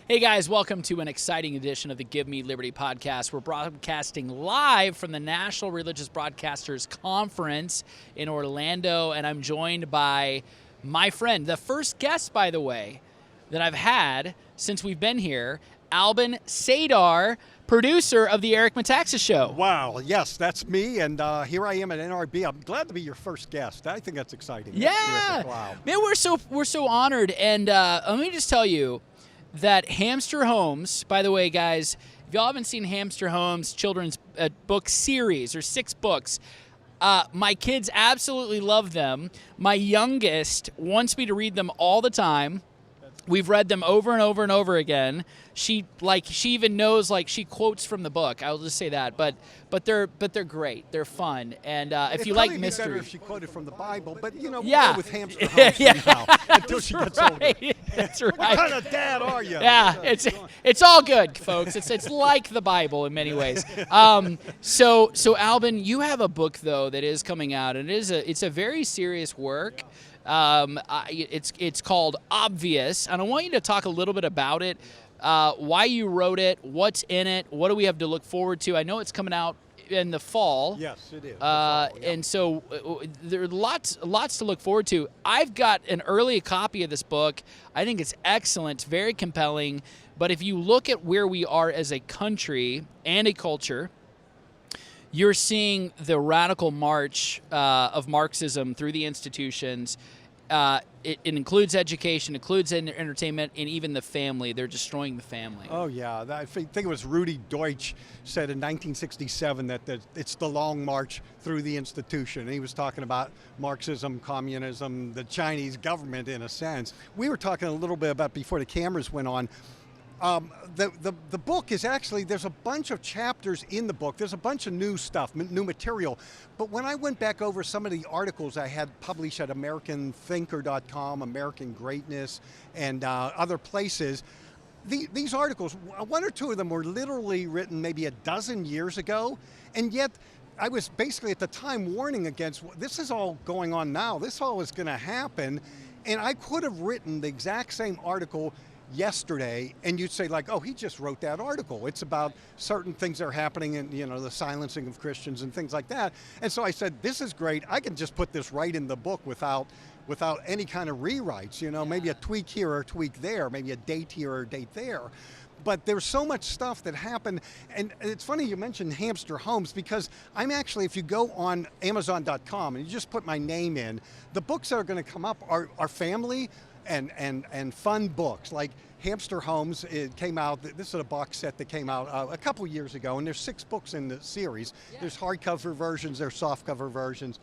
Hey guys, welcome to an exciting edition of the Give Me Liberty podcast. We're broadcasting live from the National Religious Broadcasters Conference in Orlando, and I'm joined by my friend, the first guest, by the way, that I've had since we've been here, Albin Sadar, producer of the Eric Metaxas Show. Wow, yes, that's me, and here I am at NRB. I'm glad to be your first guest. I think that's exciting. Yeah, that's wow. Man, we're so honored, and let me just tell you that Hamster Homes, by the way, guys, if y'all haven't seen Hamster Homes children's book series, or 6 books, my kids absolutely love them. My youngest wants me to read them all the time. We've read them over and over and over again. She even knows, she quotes from the book. I'll just say that. But they're great. They're fun. And if you like mystery, better if she quoted from the Bible. But we'll yeah, go with Hamster Homes somehow until she gets older. That's right. What kind of dad are you? Yeah, it's all good, folks. It's like the Bible in many ways. So Albin, you have a book though that is coming out, and it's a very serious work. It's called Obvious, and I want you to talk a little bit about it, why you wrote it, what's in it, what do we have to look forward to. I know it's coming out in the fall. Yes, it is. And so there are lots to look forward to. I've got an early copy of this book. I think it's excellent, it's very compelling. But if you look at where we are as a country and a culture, you're seeing the radical march of Marxism through the institutions. It includes education, includes entertainment, and even the family. They're destroying the family. Oh, yeah. I think it was Rudy Deutsch said in 1967 that it's the long march through the institution. And he was talking about Marxism, communism, the Chinese government in a sense. We were talking a little bit about before the cameras went on. The book is actually, there's a bunch of chapters in the book. There's a bunch of new stuff, new material. But when I went back over some of the articles I had published at AmericanThinker.com, American Greatness, and other places, these articles, one or two of them were literally written maybe a dozen years ago, and yet I was basically at the time warning against, this is all going on now, this all is going to happen, and I could have written the exact same article yesterday, and you'd say oh, he just wrote that article. It's about certain things that are happening in, the silencing of Christians and things like that. And so I said, this is great. I can just put this right in the book without any kind of rewrites, maybe a tweak here or a tweak there, maybe a date here or a date there. But there's so much stuff that happened, and it's funny you mentioned Hamster Homes, because I'm actually, if you go on Amazon.com and you just put my name in, the books that are going to come up are family and fun books, like Hamster Homes. It came out, this is a box set that came out a couple years ago, and there's 6 books in the series. Yeah. There's hardcover versions, there's softcover versions.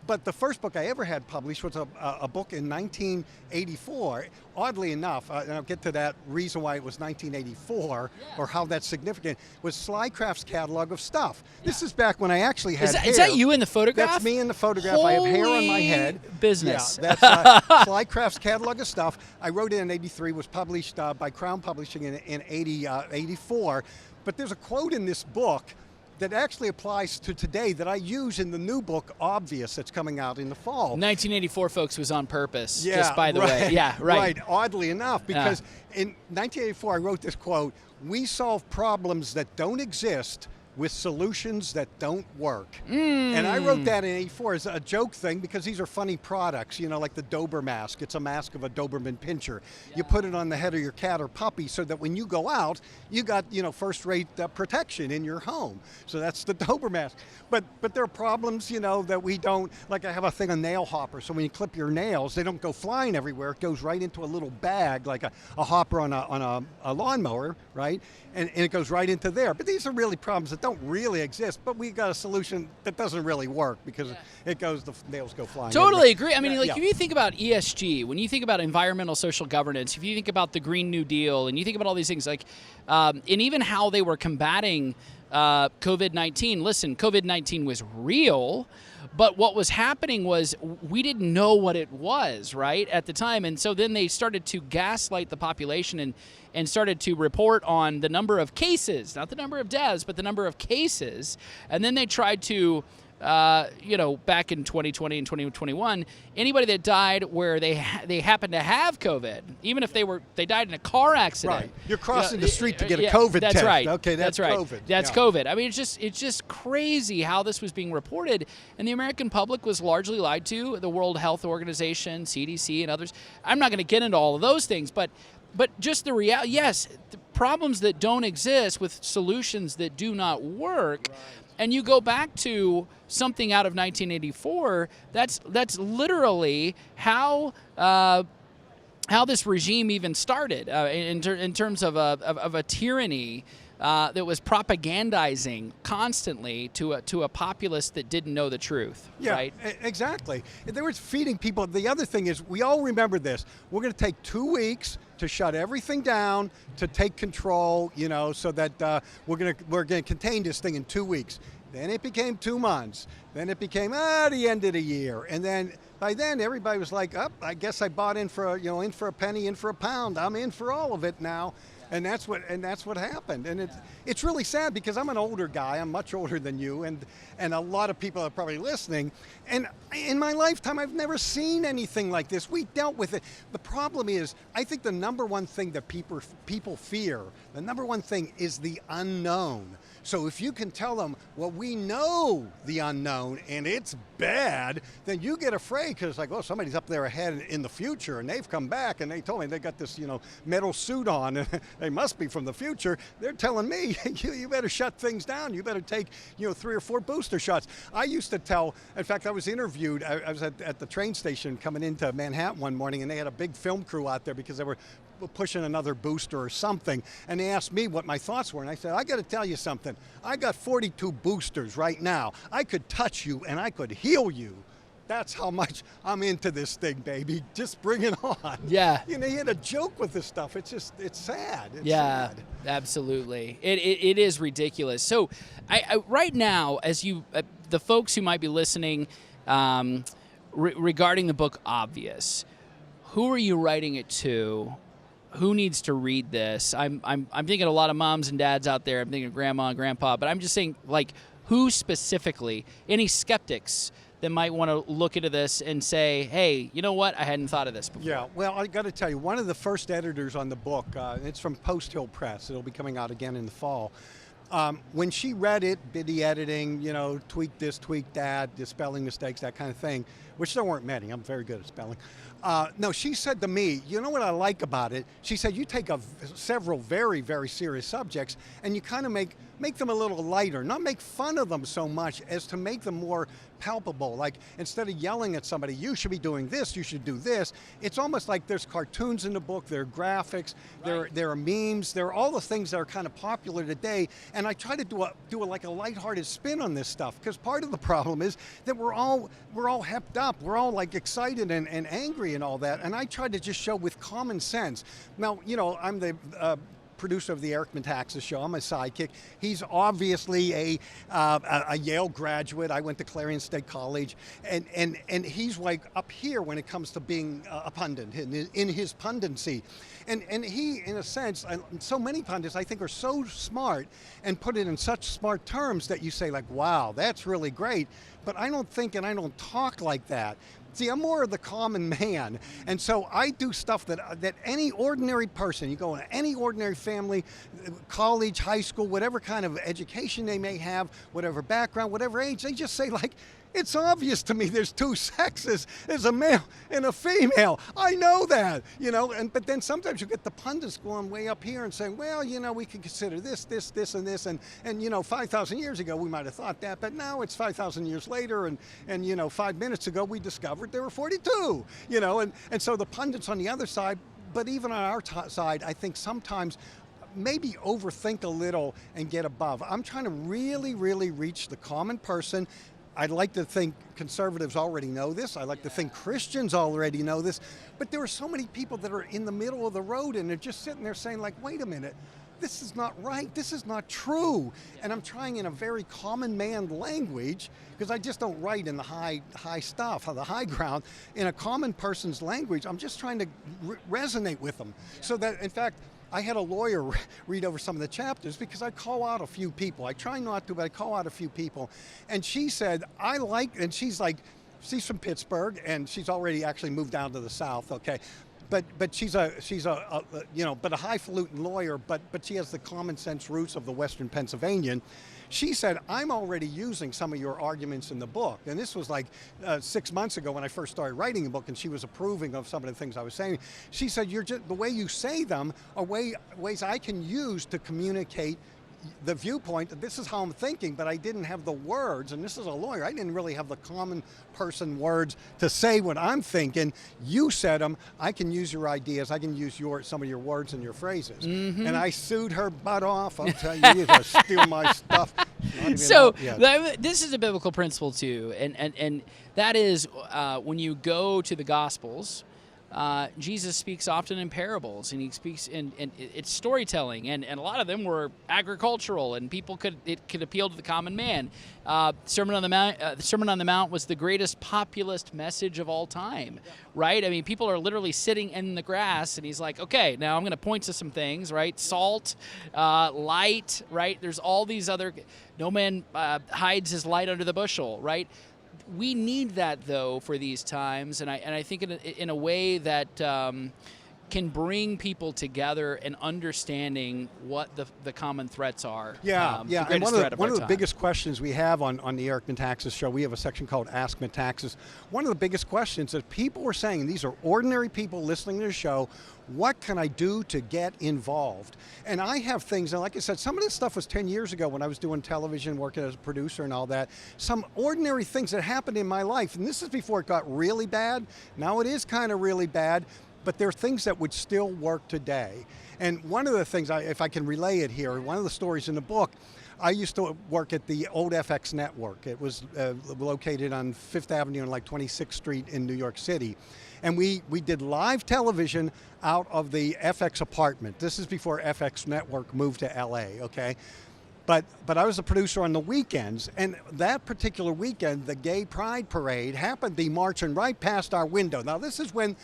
But the first book I ever had published was a book in 1984. Oddly enough, and I'll get to that reason why it was 1984, or how that's significant, was Slycraft's Catalog of Stuff. Yeah. This is back when I actually had hair. Is that you in the photograph? That's me in the photograph. Holy I have hair on my head. Business. Yeah, that's Slycraft's Catalog of Stuff. I wrote it in 83, was published by Crown Publishing in 84. But there's a quote in this book that actually applies to today that I use in the new book, Obvious, that's coming out in the fall. 1984, folks, was on purpose, yeah, just by the way. Yeah, right. Right, oddly enough, because in 1984 I wrote this quote, "We solve problems that don't exist with solutions that don't work." And I wrote that in 84 as a joke thing, because these are funny products, like the Dober mask. It's a mask of a Doberman Pinscher. Yeah. You put it on the head of your cat or puppy so that when you go out, you got, first-rate protection in your home. So that's the Dober mask. But there are problems, that we don't, like I have a thing, a nail hopper, so when you clip your nails, they don't go flying everywhere. It goes right into a little bag, like a hopper on a lawnmower, right? And it goes right into there. But these are really problems that don't really exist, but we got a solution that doesn't really work, because the nails go flying. Totally agree. I mean, if you think about ESG, when you think about environmental social governance, if you think about the Green New Deal, and you think about all these things, and even how they were combating COVID-19. Listen, COVID-19 was real, but what was happening was we didn't know what it was, right, at the time. And so then they started to gaslight the population and started to report on the number of cases, not the number of deaths, but the number of cases. And then they tried to back in 2020 and 2021, anybody that died where they happened to have COVID, even if they died in a car accident. Right. You're crossing the street to get a COVID that's test. Right. Okay, that's right. COVID. That's COVID. I mean, it's just crazy how this was being reported, and the American public was largely lied to. The World Health Organization, CDC, and others. I'm not going to get into all of those things, but just the reality. Yes, the problems that don't exist with solutions that do not work. Right. And you go back to something out of 1984. That's literally how this regime even started in terms of a tyranny that was propagandizing constantly to a populace that didn't know the truth. Yeah, right? Exactly. They were feeding people. The other thing is, we all remember this. We're going to take 2 weeks to shut everything down, to take control, so that we're going to contain this thing in 2 weeks. Then it became 2 months. Then it became the end of the year. And then by then everybody was like, I guess I bought in for a penny, in for a pound. I'm in for all of it now. And that's what happened. And it's really sad, because I'm an older guy. I'm much older than you, and a lot of people are probably listening. And in my lifetime, I've never seen anything like this. We dealt with it. The problem is, I think the number one thing that people fear, the number one thing is the unknown. So if you can tell them, well, we know the unknown and it's bad, then you get afraid, because it's like, oh, somebody's up there ahead in the future, and they've come back and they told me they got this, metal suit on, and they must be from the future. They're telling me, you better shut things down. You better take, 3 or 4 booster shots. I used to tell, in fact, I was interviewed, I was at the train station coming into Manhattan one morning, and they had a big film crew out there because they were pushing another booster or something, and they asked me what my thoughts were, and I said, I got to tell you something. I got 42 boosters right now. I could touch you and I could heal you. That's how much I'm into this thing, baby. Just bring it on. Yeah. You had a joke with this stuff. It's sad. It's sad. Absolutely. It is ridiculous. So I right now, as the folks who might be listening regarding the book Obvious, who are you writing it to? Who needs to read this? I'm thinking a lot of moms and dads out there. I'm thinking grandma and grandpa, but I'm just saying, like, who specifically? Any skeptics that might want to look into this and say, hey, you know what? I hadn't thought of this before. Yeah, well, I got to tell you, one of the first editors on the book, it's from Post Hill Press. It'll be coming out again in the fall. When she read it, did the editing, tweak this, tweak that, the spelling mistakes, that kind of thing, which there weren't many. I'm very good at spelling. No, she said to me, you know what I like about it? She said, you take several very, very serious subjects and you kind of make them a little lighter, not make fun of them so much as to make them more palpable. Like, instead of yelling at somebody, you should be doing this, you should do this, it's almost like there's cartoons in the book, there are graphics, right. there are memes, there are all the things that are kind of popular today, and I try to do a lighthearted spin on this stuff, because part of the problem is that we're all hepped up, we're all like excited and angry and all that, and I try to just show with common sense. Now, I'm the producer of the Eric Metaxas show. I'm a sidekick. He's obviously a Yale graduate. I went to Clarion State College, and he's like up here when it comes to being a pundit in his pundency. And he, in a sense, so many pundits I think are so smart and put it in such smart terms that you say, like, wow, that's really great. But I don't think and I don't talk like that. See, I'm more of the common man, and so I do stuff that any ordinary person, you go into any ordinary family, college, high school, whatever kind of education they may have, whatever background, whatever age, they just say, like, it's obvious to me there's 2 sexes. There's a male and a female. I know that, but then sometimes you get the pundits going way up here and saying, well, we can consider this, and this, and 5,000 years ago we might have thought that, but now it's 5,000 years later, and 5 minutes ago we discovered there were 42, and so the pundits on the other side, but even on our side, I think sometimes maybe overthink a little and get above. I'm trying to really, really reach the common person. I'd like to think conservatives already know this. I like to think Christians already know this. But there are so many people that are in the middle of the road and they're just sitting there saying, like, wait a minute, this is not right. This is not true. And I'm trying in a very common man language, because I just don't write in the high stuff, the high ground. In a common person's language, I'm just trying to resonate with them. So that, in fact, I had a lawyer read over some of the chapters because I call out a few people. I try not to, but I call out a few people. And she said, and she's from Pittsburgh, and she's already actually moved down to the South, okay? But she's a highfalutin lawyer, but she has the common sense roots of the Western Pennsylvanian. She said, I'm already using some of your arguments in the book. And this was like 6 months ago when I first started writing the book, and she was approving of some of the things I was saying. She said, the way you say them are ways I can use to communicate the viewpoint. This is how I'm thinking, but I didn't have the words, and this is a lawyer, I didn't really have the common person words to say what I'm thinking. You said them, I can use your ideas, I can use some of your words and your phrases. Mm-hmm. And I sued her butt off. I'll tell you, you to steal my stuff. So this is a biblical principle too, and that is when you go to the Gospels, Jesus speaks often in parables, and he speaks in it's storytelling, and a lot of them were agricultural, and it could appeal to the common man. Sermon on the Mount was the greatest populist message of all time, right? I mean, people are literally sitting in the grass, and he's like, okay, now I'm going to point to some things, right? Salt, light, right? There's all these other. No man hides his light under the bushel, right? We need that, though, for these times, and I think in a way that can bring people together and understanding what the common threats are. Yeah. And one of the biggest questions we have on the Eric Metaxas show, we have a section called Ask Metaxas. One of the biggest questions that people are saying, these are ordinary people listening to the show, what can I do to get involved? And I have things, and like I said, some of this stuff was 10 years ago when I was doing television, working as a producer and all that. Some ordinary things that happened in my life, and this is before it got really bad. Now it is kind of really bad, but there are things that would still work today. And one of the things, if I can relay it here, one of the stories in the book, I used to work at the old FX network. It was located on 5th Avenue and like 26th Street in New York City. And we did live television out of the FX apartment. This is before FX network moved to LA, okay? But I was a producer on the weekends, and that particular weekend, the Gay Pride Parade happened to be marching right past our window. Now this is when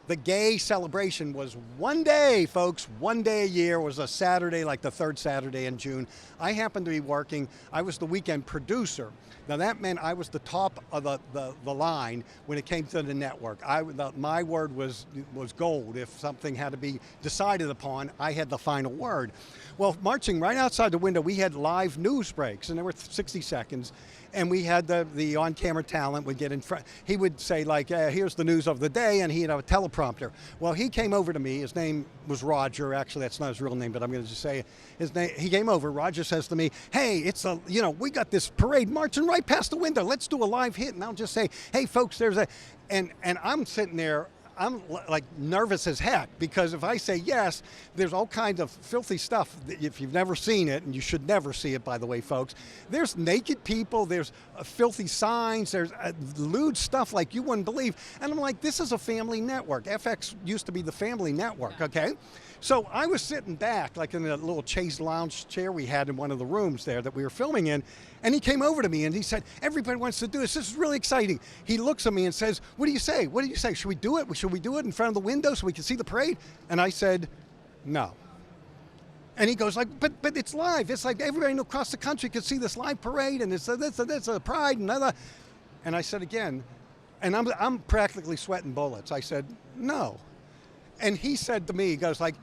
the gay celebration was one day, folks, one day a year. Was a Saturday, like the third Saturday in June. I happened to be working. I was the weekend producer. Now that meant I was the top of the line when it came to the network. My word was gold. If something had to be decided upon, I had the final word. Well, marching right outside the window, we had live news breaks, and they were 60 seconds. And we had the on-camera talent would get in front. He would say, like, here's the news of the day, and he'd have a teleprompter. Well, he came over to me. His name was Roger. Actually, that's not his real name, but I'm going to just say his name. He came over. Roger says to me, hey, we got this parade marching right past the window. Let's do a live hit. And I'll just say, hey, folks, and I'm sitting there. I'm like nervous as heck, because if I say yes, there's all kinds of filthy stuff. If you've never seen it, and you should never see it, by the way, folks, there's naked people, there's filthy signs, there's lewd stuff like you wouldn't believe. And I'm like, this is a family network. FX used to be the family network, okay? So I was sitting back, like in a little chaise lounge chair we had in one of the rooms there that we were filming in, and he came over to me and he said, everybody wants to do this. This is really exciting. He looks at me and says, what do you say? What do you say? Should we do it? Should we do it in front of the window so we can see the parade? And I said, no. And he goes like, but it's live. It's like everybody across the country could see this live parade, and it's a pride and other. And I said again, and I'm practically sweating bullets. I said, no. And he said to me, he goes like,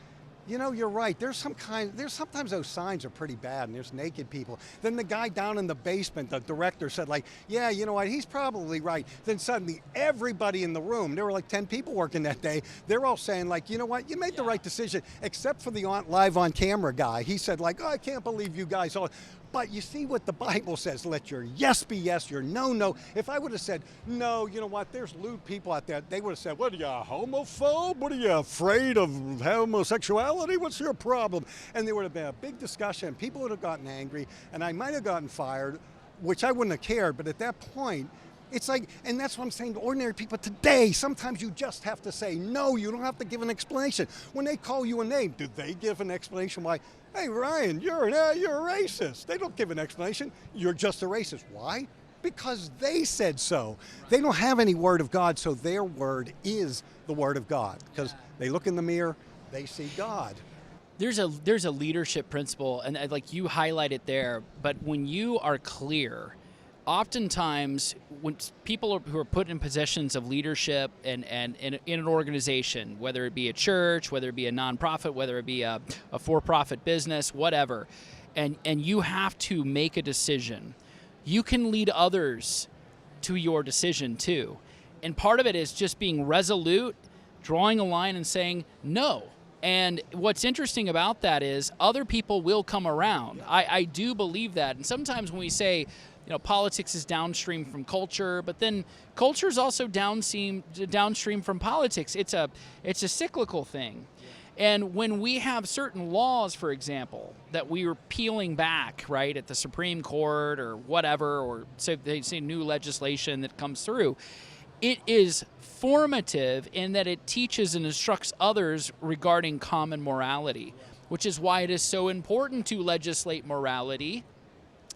you're right. There's sometimes those signs are pretty bad, and there's naked people. Then the guy down in the basement, the director, said like, yeah, you know what, he's probably right. Then suddenly everybody in the room, there were like 10 people working that day, they're all saying like, you know what, you made the right decision, except for the live on camera guy. He said like, oh, I can't believe you guys all. But you see what the Bible says, let your yes be yes, your no, no. If I would have said, no, you know what, there's lewd people out there, they would have said, what are you, a homophobe? What are you, afraid of homosexuality? What's your problem? And there would have been a big discussion. People would have gotten angry, and I might have gotten fired, which I wouldn't have cared. But at that point, it's like, and that's what I'm saying to ordinary people today. Sometimes you just have to say no. You don't have to give an explanation. When they call you a name, do they give an explanation why? Hey, Ryan, you're a racist. They don't give an explanation. You're just a racist. Why? Because they said so. They don't have any word of God, so their word is the word of God. Because they look in the mirror, they see God. There's a leadership principle, and like you highlight it there, but when you are clear, oftentimes when people who are put in positions of leadership and in an organization, whether it be a church, whether it be a nonprofit, whether it be a for-profit business, whatever, and you have to make a decision, you can lead others to your decision too. And part of it is just being resolute, drawing a line and saying no. And what's interesting about that is other people will come around. I do believe that. And sometimes when we say, politics is downstream from culture, but then culture is also downstream from politics. It's a cyclical thing. And when we have certain laws, for example, that we are peeling back, right, at the Supreme Court or whatever, or say they say new legislation that comes through, it is formative in that it teaches and instructs others regarding common morality, which is why it is so important to legislate morality,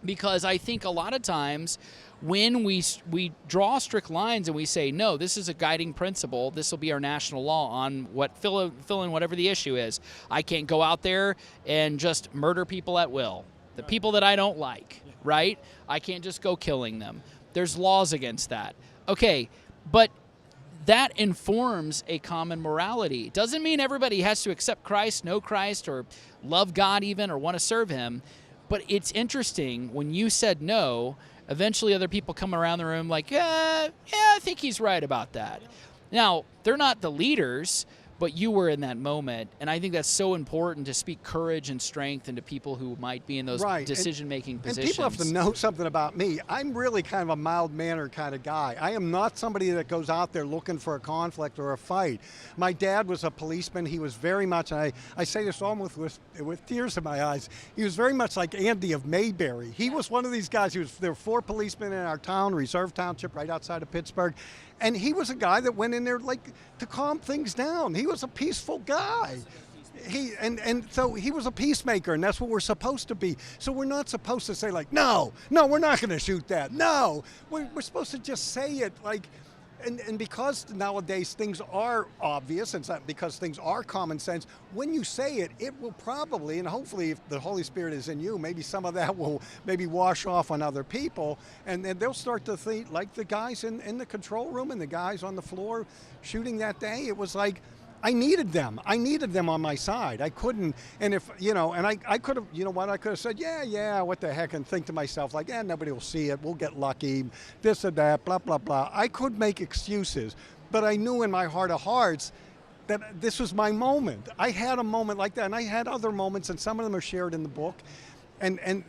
because I think a lot of times when we draw strict lines and we say, no, this is a guiding principle, this will be our national law on what fill in whatever the issue is. I can't go out there and just murder people at will, the people that I don't like, right? I can't just go killing them. There's laws against that. Okay, but that informs a common morality. Doesn't mean everybody has to accept Christ, know Christ, or love God even, or want to serve him. But it's interesting, when you said no, eventually other people come around the room like, yeah, I think he's right about that. Now, they're not the leaders, but you were in that moment. And I think that's so important to speak courage and strength into people who might be in those decision-making positions. And people have to know something about me. I'm really kind of a mild-mannered kind of guy. I am not somebody that goes out there looking for a conflict or a fight. My dad was a policeman. He was very much, and I say this almost with tears in my eyes, he was very much like Andy of Mayberry. He was one of these guys. There were 4 policemen in our town, Reserve Township, right outside of Pittsburgh. And he was a guy that went in there like to calm things down. He was a peaceful guy. So he was a peacemaker, and that's what we're supposed to be. So we're not supposed to say like, no, we're not going to shoot that. No, we're supposed to just say it like, and because nowadays things are obvious, and because things are common sense, when you say it, it will probably, and hopefully if the Holy Spirit is in you, maybe some of that will maybe wash off on other people, and they'll start to think like the guys in the control room and the guys on the floor shooting that day. It was like, I needed them. I needed them on my side. I couldn't, and if, and I could have, I could have said, yeah, what the heck, and think to myself like, nobody will see it, we'll get lucky, this or that, blah, blah, blah. I could make excuses, but I knew in my heart of hearts that this was my moment. I had a moment like that, and I had other moments, and some of them are shared in the book. And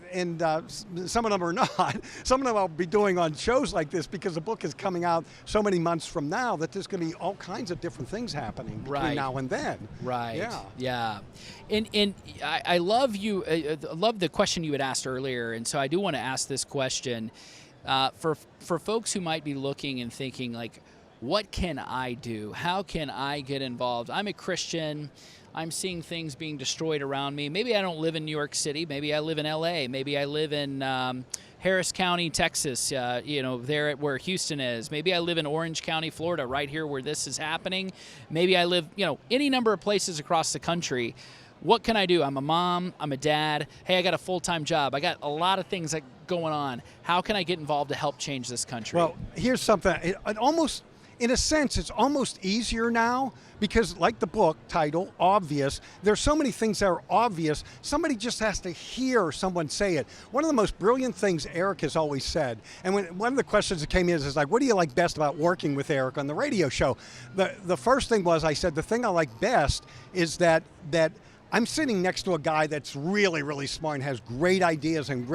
some of them are not. Some of them I'll be doing on shows like this because the book is coming out so many months from now that there's going to be all kinds of different things happening between now and then. Right. Yeah. And I love you. I love the question you had asked earlier, and so I do want to ask this question for folks who might be looking and thinking like, what can I do? How can I get involved? I'm a Christian. I'm seeing things being destroyed around me. Maybe I don't live in New York City. Maybe I live in LA. Maybe I live in Harris County, Texas, there where Houston is. Maybe I live in Orange County, Florida, right here where this is happening. Maybe I live, any number of places across the country. What can I do? I'm a mom. I'm a dad. Hey, I got a full-time job. I got a lot of things going on. How can I get involved to help change this country? Well, here's something. It almost, in a sense, it's almost easier now because, like the book title, Obvious, there's so many things that are obvious. Somebody just has to hear someone say it. One of the most brilliant things Eric has always said, and one of the questions that came in is like, what do you like best about working with Eric on the radio show? The first thing was, I said, the thing I like best is that I'm sitting next to a guy that's really, really smart and has great ideas and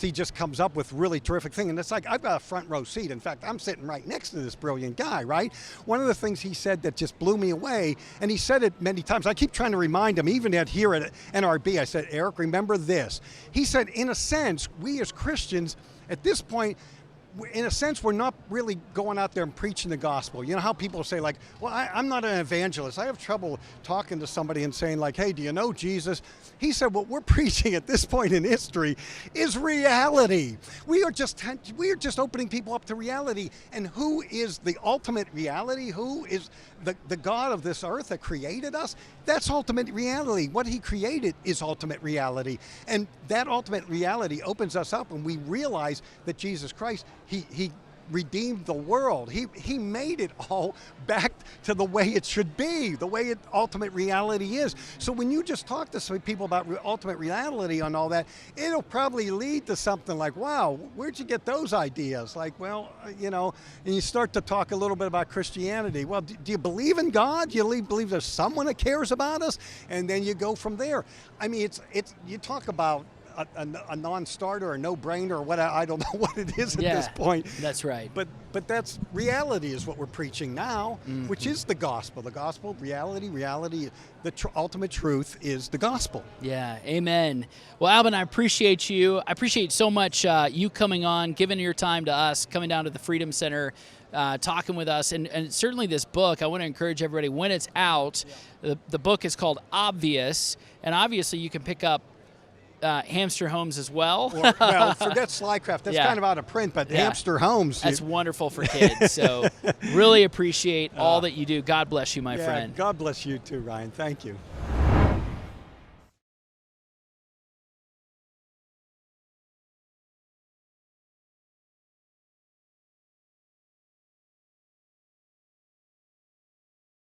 he just comes up with really terrific things. And it's like, I've got a front row seat. In fact, I'm sitting right next to this brilliant guy, right? One of the things he said that just blew me away, and he said it many times. I keep trying to remind him, even here at NRB, I said, Eric, remember this. He said, in a sense, we as Christians, at this point, in a sense, we're not really going out there and preaching the gospel. You know how people say, like, well, I'm not an evangelist. I have trouble talking to somebody and saying, like, hey, do you know Jesus? He said, what we're preaching at this point in history is reality. We are just opening people up to reality. And who is the ultimate reality? Who is the God of this earth that created us? That's ultimate reality. What he created is ultimate reality. And that ultimate reality opens us up when we realize that Jesus Christ, he redeemed the world. He made it all back to the way it should be, the way ultimate reality is. So when you just talk to some people about ultimate reality and all that, it'll probably lead to something like, wow, where'd you get those ideas? Like, well, you know, and you start to talk a little bit about Christianity. Well, do you believe in God? Do you believe there's someone that cares about us? And then you go from there. I mean, it's you talk about a non-starter, or no-brainer, or what, I don't know what it is at this point. That's right. But that's reality is what we're preaching now, which is the gospel. The gospel, reality, the ultimate truth is the gospel. Yeah, amen. Well, Albin, I appreciate you. I appreciate so much you coming on, giving your time to us, coming down to the Freedom Center, talking with us, and certainly this book. I want to encourage everybody, when it's out, the book is called Obvious, and obviously you can pick up Hamster Homes as well. Well, forget Slycraft. That's kind of out of print, but Hamster Homes. That's wonderful for kids. So really appreciate all that you do. God bless you, my friend. God bless you too, Ryan. Thank you.